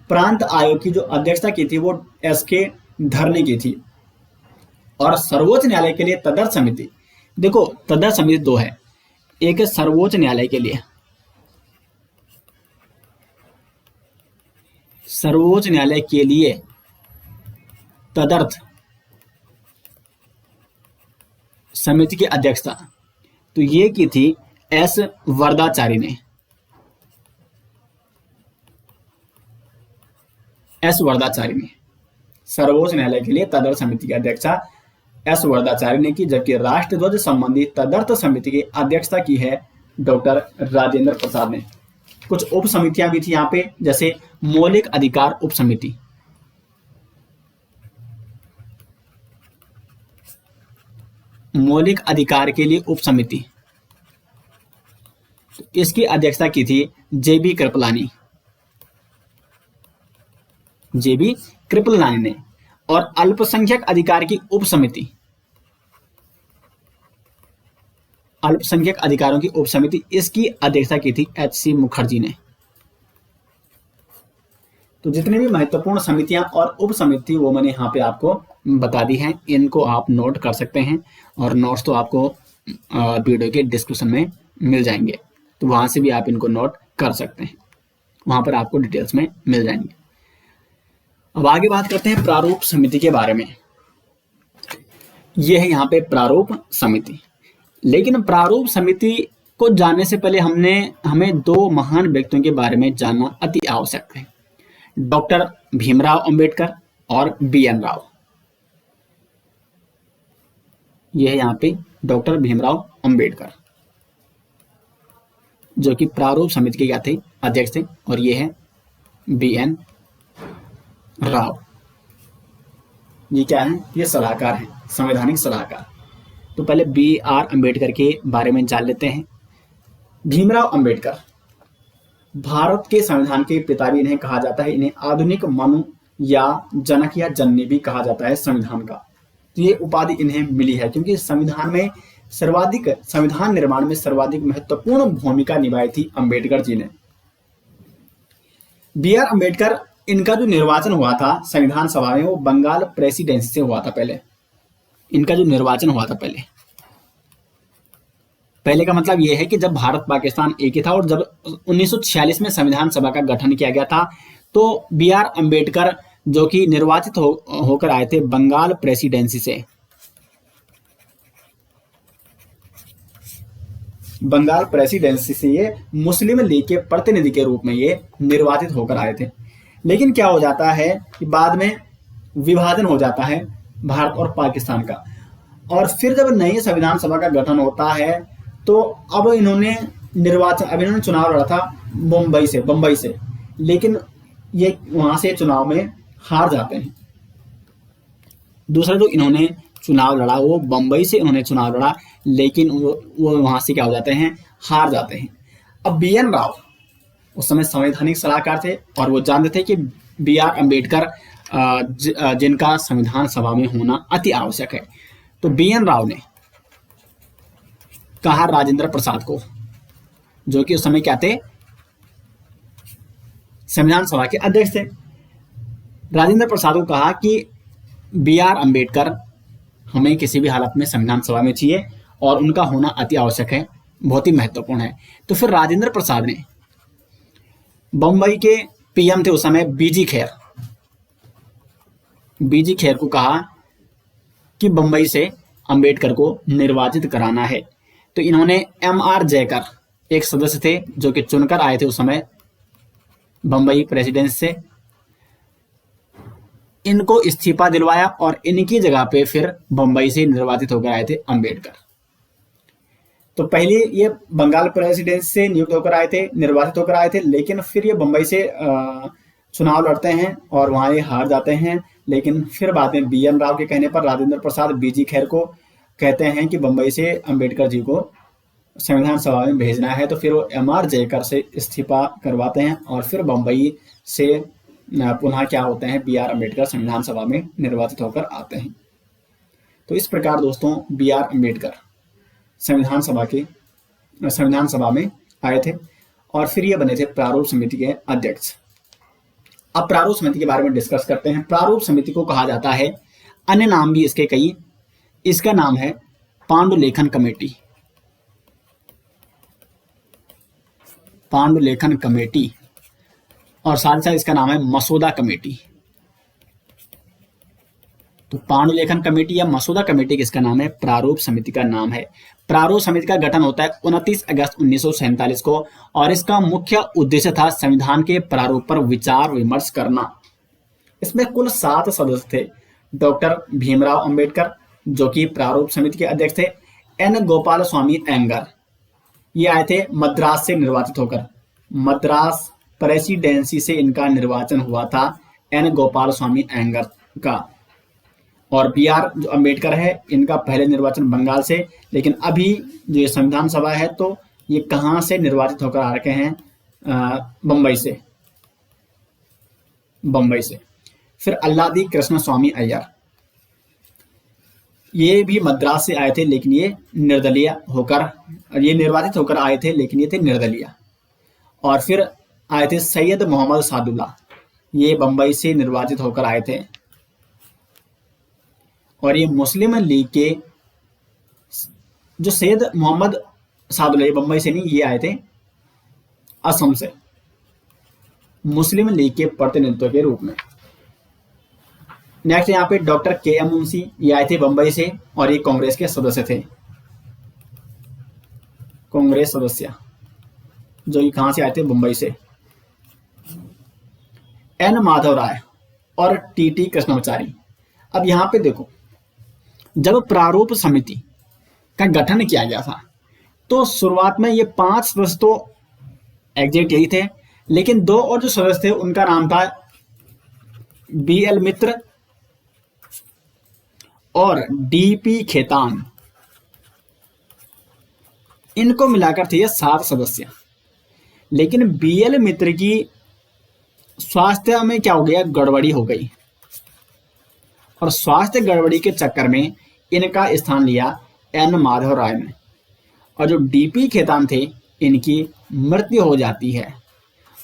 प्रांत आयोग की जो अध्यक्षता की थी वो एस.के. धर ने की थी। और सर्वोच्च न्यायालय के लिए तदर्थ समिति, देखो तदर्थ समिति दो है, एक है सर्वोच्च न्यायालय के लिए, सर्वोच्च न्यायालय के लिए तदर्थ समिति की अध्यक्षता तो ये की थी एस वरदाचारी ने। एस वरदाचारी ने सर्वोच्च न्यायालय के लिए तदर्थ समिति की अध्यक्षता एस वरदाचारी ने की, जबकि राष्ट्रध्वज संबंधी तदर्थ समिति की अध्यक्षता की है डॉक्टर राजेंद्र प्रसाद ने। कुछ उप समितियां भी थी यहाँ पे, जैसे मौलिक अधिकार उप समिति। मौलिक अधिकार के लिए उप समिति, इसकी अध्यक्षता की थी जेबी कृपलानी। जेबी कृपलानी ने। और अल्पसंख्यक अधिकार की उप समिति, अल्पसंख्यक अधिकारों की उप समिति, इसकी अध्यक्षता की थी एच.सी. मुखर्जी ने। तो जितने भी महत्वपूर्ण समितियां और उप समिति वो मैंने यहाँ पे आपको बता दी हैं, इनको आप नोट कर सकते हैं। और नोट्स तो आपको वीडियो के डिस्क्रिप्शन में मिल जाएंगे, तो वहां से भी आप इनको नोट कर सकते हैं, वहां पर आपको डिटेल्स में मिल जाएंगे। अब आगे बात करते हैं प्रारूप समिति के बारे में। यह है यहाँ पे प्रारूप समिति। लेकिन प्रारूप समिति को जानने से पहले हमें दो महान व्यक्तियों के बारे में जानना अति आवश्यक है, डॉक्टर भीमराव अंबेडकर और बी.एन. राव। यह है यहाँ पे डॉक्टर भीमराव अंबेडकर, जो कि प्रारूप समिति के क्या थे, अध्यक्ष थे। और ये है बी.एन. राव। ये क्या है, ये सलाहकार हैं, संवैधानिक सलाहकार। तो पहले बी.आर. अंबेडकर के बारे में जान लेते हैं। भीमराव अंबेडकर भारत के संविधान के पिता भी इन्हें कहा जाता है। इन्हें आधुनिक मनु या जनक या जननी भी कहा जाता है संविधान का, ये उपाधि इन्हें मिली है क्योंकि संविधान निर्माण में सर्वाधिक महत्वपूर्ण भूमिका निभाई थी अंबेडकर जी ने। बी आर अम्बेडकर, इनका जो निर्वाचन हुआ था संविधान सभा में वो बंगाल प्रेसिडेंसी से हुआ था। इनका जो निर्वाचन हुआ था पहले का मतलब यह है कि जब भारत पाकिस्तान एक ही था और जब 1946 में संविधान सभा का गठन किया गया था तो बी आर अम्बेडकर जो कि निर्वाचित होकर आए थे बंगाल प्रेसिडेंसी से। बंगाल प्रेसिडेंसी से ये मुस्लिम लीग के प्रतिनिधि के रूप में ये निर्वाचित होकर आए थे। लेकिन क्या हो जाता है कि बाद में विभाजन हो जाता है भारत और पाकिस्तान का, और फिर जब नई संविधान सभा का गठन होता है तो अब इन्होंने चुनाव लड़ा था बम्बई से, लेकिन ये वहां से चुनाव में हार जाते हैं। दूसरा जो इन्होंने चुनाव लड़ा वो बम्बई से इन्होंने चुनाव लड़ा, लेकिन वो वहां से क्या हो जाते हैं, हार जाते हैं। अब बी एन राव उस समय संवैधानिक सलाहकार थे और वो जानते थे कि बी आर अम्बेडकर जिनका संविधान सभा में होना अति आवश्यक है, तो बी एन राव ने कहा राजेंद्र प्रसाद को, जो कि उस समय क्या थे, संविधान सभा के अध्यक्ष थे। राजेंद्र प्रसाद को कहा कि बी आर अम्बेडकर हमें किसी भी हालत में संविधान सभा में चाहिए और उनका होना अति आवश्यक है, बहुत ही महत्वपूर्ण है। तो फिर राजेंद्र प्रसाद ने बम्बई के पीएम थे उस समय बीजी खेर को कहा कि बम्बई से अंबेडकर को निर्वाचित कराना है। तो इन्होंने एम आर जयकर, एक सदस्य थे जो कि चुनकर आए थे उस समय बम्बई प्रेसिडेंसी से, इनको इस्तीफा दिलवाया और इनकी जगह पे फिर बम्बई से निर्वाचित होकर आए थे अंबेडकर। तो पहले ये बंगाल प्रेसिडेंसी से नियुक्त होकर आए थे, निर्वाचित होकर आए थे, लेकिन फिर ये बम्बई से चुनाव लड़ते हैं और वहां ये हार जाते हैं। लेकिन फिर बाद में बी एन राव के कहने पर राजेंद्र प्रसाद बीजी खेर को कहते हैं कि बम्बई से अंबेडकर जी को संविधान सभा में भेजना है, तो फिर वो एम आर जयकर से इस्तीफा करवाते हैं और फिर बम्बई से पुनः क्या होते हैं, बी आर अम्बेडकर संविधान सभा में निर्वाचित होकर आते हैं। तो इस प्रकार दोस्तों बी आर अम्बेडकर संविधान सभा में आए थे और फिर ये बने थे प्रारूप समिति के अध्यक्ष। अब प्रारूप समिति के बारे में डिस्कस करते हैं। प्रारूप समिति को कहा जाता है, अन्य नाम भी इसके कई, इसका नाम है पांडुलेखन कमेटी और साथ साथ इसका नाम है मसौदा कमेटी। तो पांडुलेखन कमेटी या मसौदा कमेटी किसका नाम है, प्रारूप समिति का नाम है। प्रारूप समिति का गठन होता है 29 अगस्त 1947 को और इसका मुख्य उद्देश्य था संविधान के प्रारूप पर विचार विमर्श करना। इसमें कुल 7 सदस्य थे। डॉक्टर भीमराव अंबेडकर जो कि प्रारूप समिति के अध्यक्ष थे, एन गोपाल स्वामी अयंगार, ये आए थे मद्रास से निर्वाचित होकर, मद्रास प्रेसिडेंसी से इनका निर्वाचन हुआ था एन गोपाल स्वामी अयंगार का। और बी आर जो अम्बेडकर है इनका पहले निर्वाचन बंगाल से, लेकिन अभी जो संविधान सभा है तो ये कहाँ से निर्वाचित होकर आ रखे हैं, बम्बई से। फिर अल्लादी कृष्ण स्वामी अय्यर, ये भी मद्रास से आए थे, लेकिन ये निर्वाचित होकर आए थे, लेकिन ये थे निर्दलीय। और फिर आए थे सैयद मोहम्मद सादुल्ला, ये बम्बई से निर्वाचित होकर आए थे और ये मुस्लिम लीग के जो सैयद मोहम्मद सादुल्ला, ये बम्बई से नहीं, ये आए थे असम से मुस्लिम लीग के प्रतिनिधित्व के रूप में। नेक्स्ट यहाँ पे डॉक्टर के एम मुंशी, ये आए थे बम्बई से और ये कांग्रेस के सदस्य थे, कांग्रेस सदस्य जो ये कहां से आए थे, बम्बई से। एन माधव राय और टी टी कृष्णाचारी। अब यहां पे देखो, जब प्रारूप समिति का गठन किया गया था तो शुरुआत में ये 5 सदस्य तो एग्जैक्ट यही थे, लेकिन 2 और जो सदस्य थे उनका नाम था बी एल मित्र और डी पी खेतान, इनको मिलाकर थे ये 7 सदस्य। लेकिन बी एल मित्र की स्वास्थ्य में क्या हो गया, गड़बड़ी हो गई और स्वास्थ्य गड़बड़ी के चक्कर में इनका स्थान लिया एन माधव राय ने। और जो डीपी खेतान थे इनकी मृत्यु हो जाती है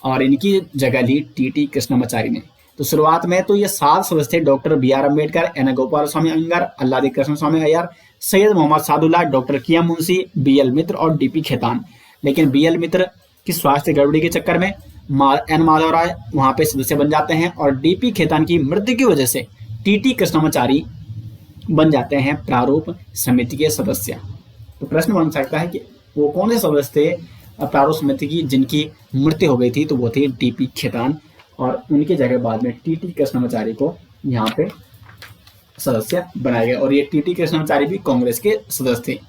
और इनकी जगह ली टीटी कृष्णमाचारी ने। तो शुरुआत में तो ये 7 सदस्य थे, doctor B R Ambedkar, N Gopalaswami Ayyangar, Alladi Krishnaswami Iyer, Syed Mohammad Saadulla, doctor K M Munshi, B L Mitra और डीपी खेतान। लेकिन बी एल मित्र की स्वास्थ्य गड़बड़ी के चक्कर में एन माधव राय वहां पे सदस्य बन जाते हैं और डीपी खेतान की मृत्यु की वजह से टीटी कृष्णमाचारी बन जाते हैं प्रारूप समिति के सदस्य। तो प्रश्न बन सकता है कि वो कौन से सदस्य थे प्रारूप समिति की जिनकी मृत्यु हो गई थी? तो वो थे डीपी खेतान और उनकी जगह बाद में टीटी कृष्णमाचारी को यहाँ पे सदस्य बनाए गए। और ये टीटी कृष्णमाचारी भी कांग्रेस के सदस्य थे,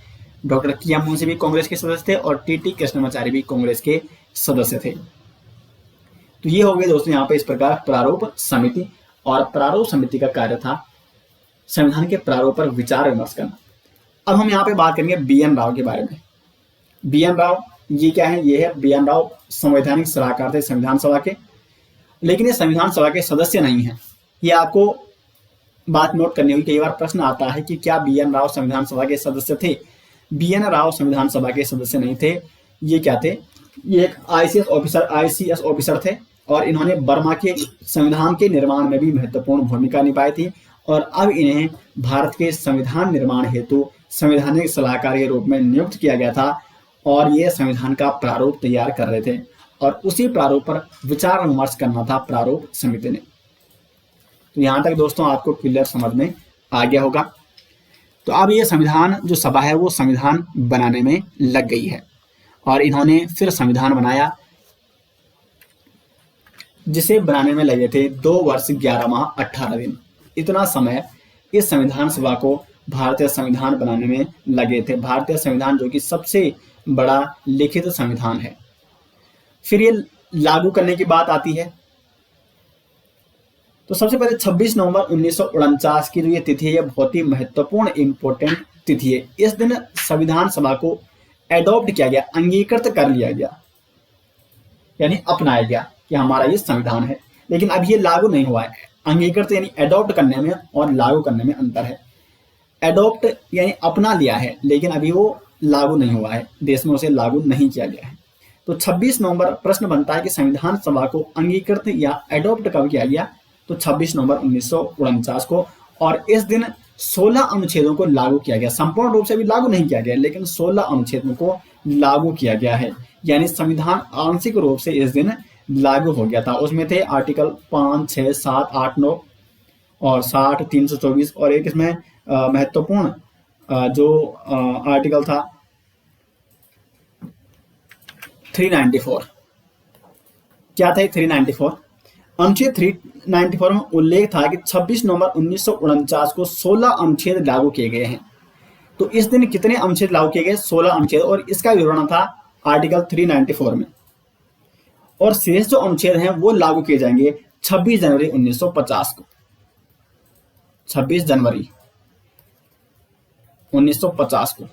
डॉक्टर कियाम मुंशी भी कांग्रेस के सदस्य थे और टीटी कृष्णमाचारी भी कांग्रेस के सदस्य थे। तो ये हो गए दोस्तों यहाँ पे इस प्रकार प्रारूप समिति। और प्रारूप समिति का कार्य था संविधान के प्रारूप पर विचार विमर्श करना। अब हम यहाँ पे बात करेंगे बी एन राव के बारे में। बी एन राव ये क्या है? ये है बी एन राव संवैधानिक सलाहकार थे संविधान सभा के, लेकिन ये संविधान सभा के सदस्य नहीं है। ये आपको बात नोट करनी होगी। कई बार प्रश्न आता है कि क्या बी एन राव संविधान सभा के सदस्य थे? बी एन राव संविधान सभा के सदस्य नहीं थे। ये क्या थे? ये एक आईसीएस ऑफिसर थे और इन्होंने बर्मा के संविधान के निर्माण में भी महत्वपूर्ण भूमिका निभाई थी। और अब इन्हें भारत के संविधान निर्माण हेतु संवैधानिक सलाहकार के रूप में नियुक्त किया गया था और ये संविधान का प्रारूप तैयार कर रहे थे और उसी प्रारूप पर विचार विमर्श करना था प्रारूप समिति ने। तो यहाँ तक दोस्तों आपको क्लियर समझ में आ गया होगा। तो अब ये संविधान जो सभा है वो संविधान बनाने में लग गई है और इन्होंने फिर संविधान बनाया जिसे बनाने में लगे थे 2 वर्ष 11 माह 18 दिन। इतना समय इस संविधान सभा को भारतीय संविधान बनाने में लगे थे। भारतीय संविधान जो कि सबसे बड़ा लिखित संविधान है। फिर ये लागू करने की बात आती है तो सबसे पहले 26 नवंबर 1949 की जो ये तिथि है ये बहुत ही महत्वपूर्ण इंपॉर्टेंट तिथि है। इस दिन संविधान सभा को एडॉप्ट किया गया, अंगीकृत कर लिया गया, यानी अपनाया गया कि हमारा ये संविधान है। लेकिन अब ये लागू नहीं हुआ है। अंगीकृत यानी एडॉप्ट करने में और लागू करने में अंतर है। एडॉप्ट यानी अपना लिया है लेकिन अभी वो लागू नहीं हुआ है, देश में उसे लागू नहीं किया गया है। तो 26 नवंबर प्रश्न बनता है कि संविधान सभा को अंगीकृत या एडॉप्ट कब किया गया? तो 26 नवंबर 1949 को। और इस दिन 16 अनुच्छेदों को लागू किया गया। संपूर्ण रूप से अभी लागू नहीं किया गया लेकिन 16 अनुच्छेदों को लागू किया गया है, यानी संविधान आंशिक रूप से इस दिन लागू हो गया था। उसमें थे आर्टिकल 5, 6, 7, 8, 9 और 60, 324 और एक इसमें महत्वपूर्ण जो आर्टिकल था 394। क्या था 394? अनुच्छेद 394 में उल्लेख था कि 26 नवंबर 1949 को 16 अनुच्छेद लागू किए गए हैं। तो इस दिन कितने अनुच्छेद लागू किए गए? 16 अनुच्छेद और इसका विवरण था आर्टिकल 394 में। और शेष जो अनुच्छेद हैं वो लागू किए जाएंगे 26 जनवरी 1950 को। 26 जनवरी 1950 को।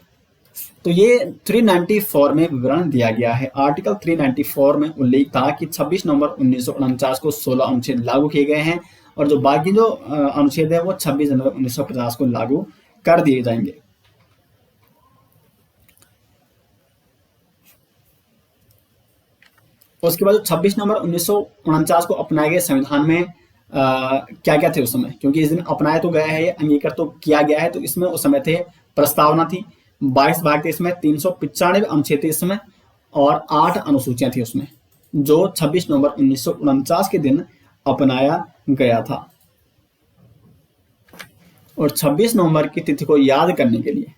तो ये 394 में विवरण दिया गया है। आर्टिकल 394 में उल्लेख था कि 26 नवंबर 1949 को 16 अनुच्छेद लागू किए गए हैं और जो बाकी जो अनुच्छेद है वो 26 जनवरी 1950 को लागू कर दिए जाएंगे। उसके बाद 26 नवंबर 1949 को अपनाए गए संविधान में क्या क्या थे उस समय? क्योंकि इस दिन अपनाया तो गया है, अंगीकृत तो किया गया है। तो इसमें उस समय थे प्रस्तावना थी, 22 भाग थे इसमें, 395 अनुच्छेद थे इसमें और 8 अनुसूचियां थी उसमें, जो 26 नवंबर 1949 के दिन अपनाया गया था। और 26 नवंबर की तिथि को याद करने के लिए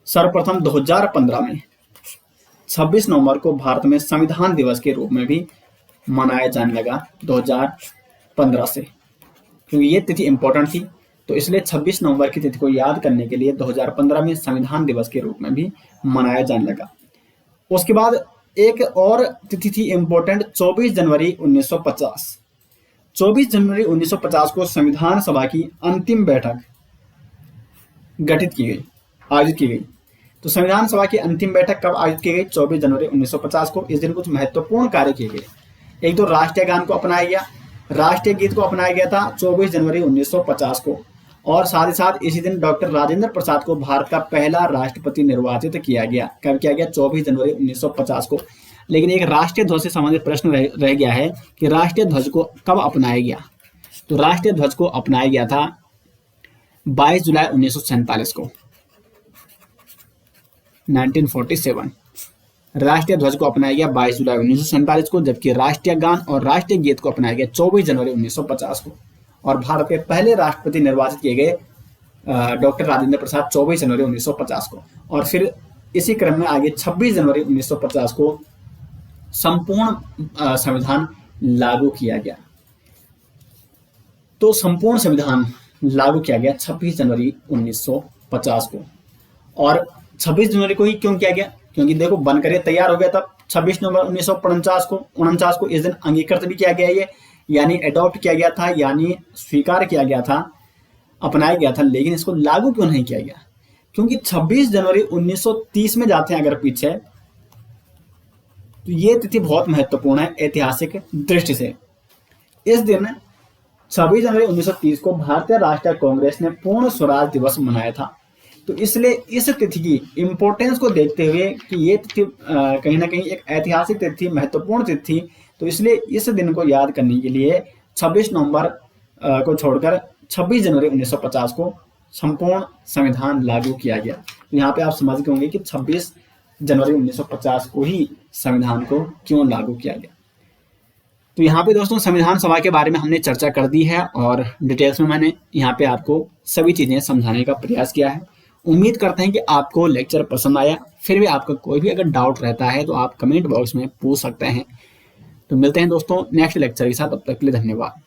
सर्वप्रथम 2015 में 26 नवंबर को भारत में संविधान दिवस के रूप में भी मनाया जाने लगा 2015 से, क्योंकि ये तिथि इंपॉर्टेंट थी। तो इसलिए 26 नवंबर की तिथि को याद करने के लिए 2015 में संविधान दिवस के रूप में भी मनाया जाने लगा। उसके बाद एक और तिथि थी इंपॉर्टेंट, 24 जनवरी 1950। 24 जनवरी 1950 को संविधान सभा की अंतिम बैठक आयोजित की गई। तो संविधान सभा की अंतिम बैठक कब आयोजित की गई? 24 जनवरी 1950 को। इस दिन कुछ महत्वपूर्ण कार्य किए गए। एक तो राष्ट्रीय गान को अपनाया गया, राष्ट्रीय गीत को अपनाया गया था 24 जनवरी 1950 को, और साथ ही साथ इसी दिन डॉक्टर राजेंद्र प्रसाद को भारत का पहला राष्ट्रपति निर्वाचित किया गया। कब किया गया? 24 जनवरी 1950 को। लेकिन एक राष्ट्रीय ध्वज से संबंधित प्रश्न रह गया है कि राष्ट्रीय ध्वज को कब अपनाया गया। तो राष्ट्रीय ध्वज को अपनाया गया था 22 जुलाई 1947 को, 1947। राष्ट्रीय ध्वज को अपनाया गया 22 जुलाई 1947 को, जबकि राष्ट्रीय गान और राष्ट्रीय गीत को अपनाया गया 24 जनवरी 1950 को। और भारत के पहले राष्ट्रपति निर्वाचित किए गए डॉक्टर राजेंद्र प्रसाद 24 जनवरी 1950 को। और फिर इसी क्रम में आगे 26 जनवरी 1950 को संपूर्ण संविधान लागू किया गया। तो संपूर्ण संविधान लागू किया गया 26 जनवरी 1950 को। और 26 जनवरी को ही क्यों किया गया? क्योंकि देखो बनकर ये तैयार हो गया था 26 नवंबर 1949 को इस दिन अंगीकृत भी किया गया, ये यानी एडॉप्ट किया गया था, यानी स्वीकार किया गया था, अपनाया गया था। लेकिन इसको लागू क्यों नहीं किया गया? क्योंकि 26 जनवरी 1930 में जाते हैं अगर पीछे, तो ये तिथि बहुत महत्वपूर्ण है ऐतिहासिक दृष्टि से। इस दिन 26 जनवरी 1930 को भारतीय राष्ट्रीय कांग्रेस ने पूर्ण स्वराज दिवस मनाया था। तो इसलिए इस तिथि की इंपॉर्टेंस को देखते हुए कि ये तिथि कहीं ना कहीं एक ऐतिहासिक तिथि, महत्वपूर्ण तिथि, तो इसलिए इस दिन को याद करने के लिए 26 नवंबर को छोड़कर 26 जनवरी 1950 को संपूर्ण संविधान लागू किया गया। तो यहाँ पे आप समझ गए होंगे कि 26 जनवरी 1950 को ही संविधान को क्यों लागू किया गया। तो यहाँ पे दोस्तों संविधान सभा के बारे में हमने चर्चा कर दी है और डिटेल्स में मैंने यहाँ पे आपको सभी चीजें समझाने का प्रयास किया है। उम्मीद करते हैं कि आपको लेक्चर पसंद आया। फिर भी आपका कोई भी अगर डाउट रहता है तो आप कमेंट बॉक्स में पूछ सकते हैं। तो मिलते हैं दोस्तों नेक्स्ट लेक्चर के साथ, तब तक के लिए धन्यवाद।